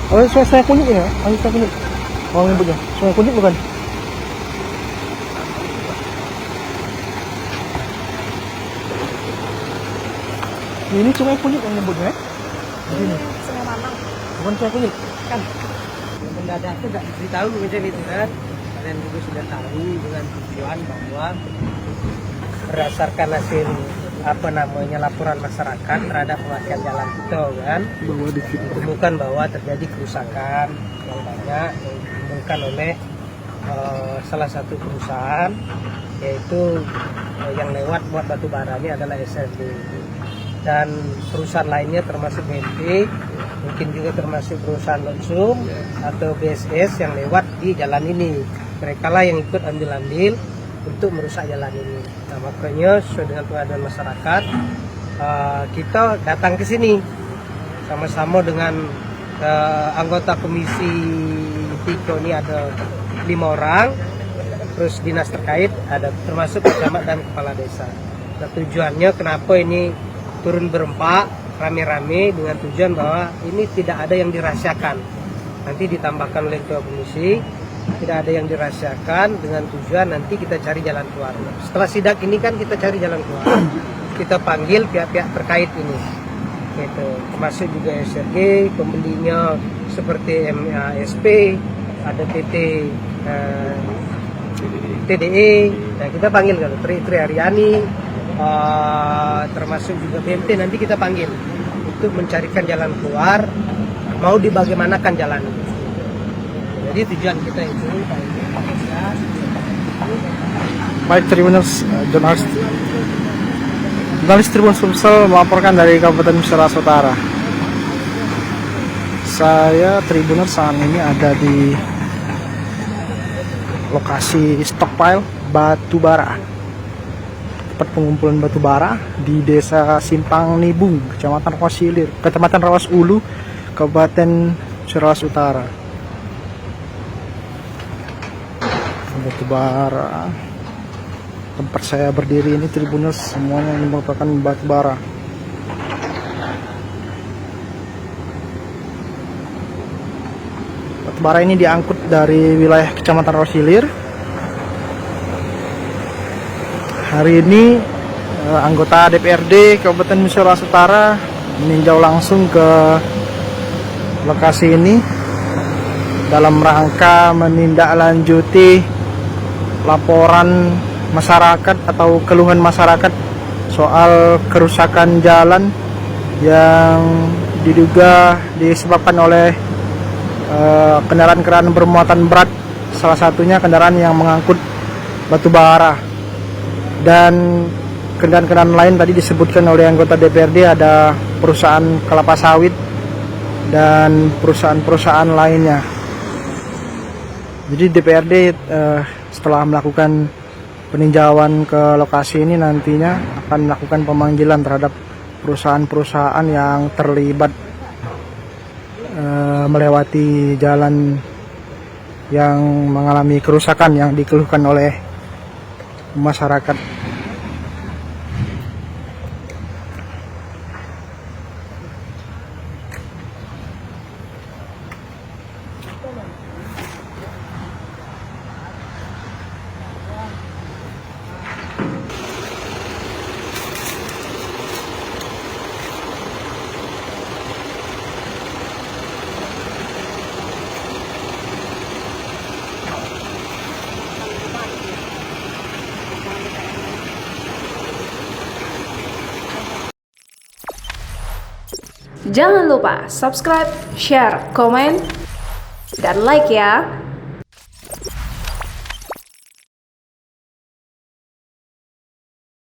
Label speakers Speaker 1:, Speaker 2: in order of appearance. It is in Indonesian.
Speaker 1: Oh, sungai kunyit ya? Sungai kunyit. Oh, nyebutnya sungai kunyit bukan? Ini sungai kunyit yang nyebutnya? Ini
Speaker 2: Sungai Mamang.
Speaker 1: bukan sungai kunyit.
Speaker 2: Kan mendadak itu nggak diberitahu macam itu kan. Kalian juga sudah tahu dengan tujuan bahwa berdasarkan hasil laporan masyarakat terhadap pemakaian jalan itu kan, ditemukan bahwa terjadi kerusakan yang banyak yang ditimbulkan oleh salah satu perusahaan, yaitu yang lewat buat batu bara ini adalah SRD, dan perusahaan lainnya termasuk BNP, mungkin juga termasuk perusahaan Lonsum atau BSS yang lewat di jalan ini. Mereka lah yang ikut ambil-ambil untuk merusak jalan ini. Nah, makanya sesuai dengan pengaduan masyarakat, kita datang ke sini sama-sama dengan anggota komisi 3 ini ada 5 orang, terus dinas terkait ada termasuk camat dan kepala desa. Nah, tujuannya kenapa ini turun berempat rame-rame dengan tujuan bahwa ini tidak ada yang dirahasiakan. Nanti ditambahkan oleh ketua komisi, tidak ada yang dirahasiakan dengan tujuan nanti kita cari jalan keluar. Setelah sidak ini kan kita cari jalan keluar. Kita panggil pihak-pihak terkait ini, gitu. Termasuk juga SRG, pembelinya seperti MASP, ada PT TDE. Nah, kita panggil kalau Tri Haryani, termasuk juga BMT, nanti kita panggil untuk mencarikan jalan keluar, mau dibagaimanakan jalan. Jadi tujuan kita itu
Speaker 1: Baik, Tribuners, jurnalis Tribun Sumsel melaporkan dari Kabupaten Misaras Utara. Saya Tribuners saat ini ada di lokasi stockpile batu bara, tempat pengumpulan batu bara di Desa Simpang Nibung, Kecamatan Rawas Ulu, Kabupaten Misaras Utara. Batu bara tempat saya berdiri ini, Tribuners, semuanya ini merupakan batu bara. Batu bara ini diangkut dari wilayah Kecamatan Rawas Hilir. Hari ini anggota DPRD Kabupaten Misaras Utara meninjau langsung ke lokasi ini dalam rangka menindaklanjuti laporan masyarakat atau keluhan masyarakat soal kerusakan jalan yang diduga disebabkan oleh kendaraan-kendaraan bermuatan berat, salah satunya kendaraan yang mengangkut batu bara. Dan kendaraan-kendaraan lain tadi disebutkan oleh anggota DPRD ada perusahaan kelapa sawit dan perusahaan-perusahaan lainnya. Jadi DPRD setelah melakukan peninjauan ke lokasi ini nantinya akan melakukan pemanggilan terhadap perusahaan-perusahaan yang terlibat melewati jalan yang mengalami kerusakan yang dikeluhkan oleh masyarakat.
Speaker 3: Jangan lupa subscribe, share, komen, dan like ya.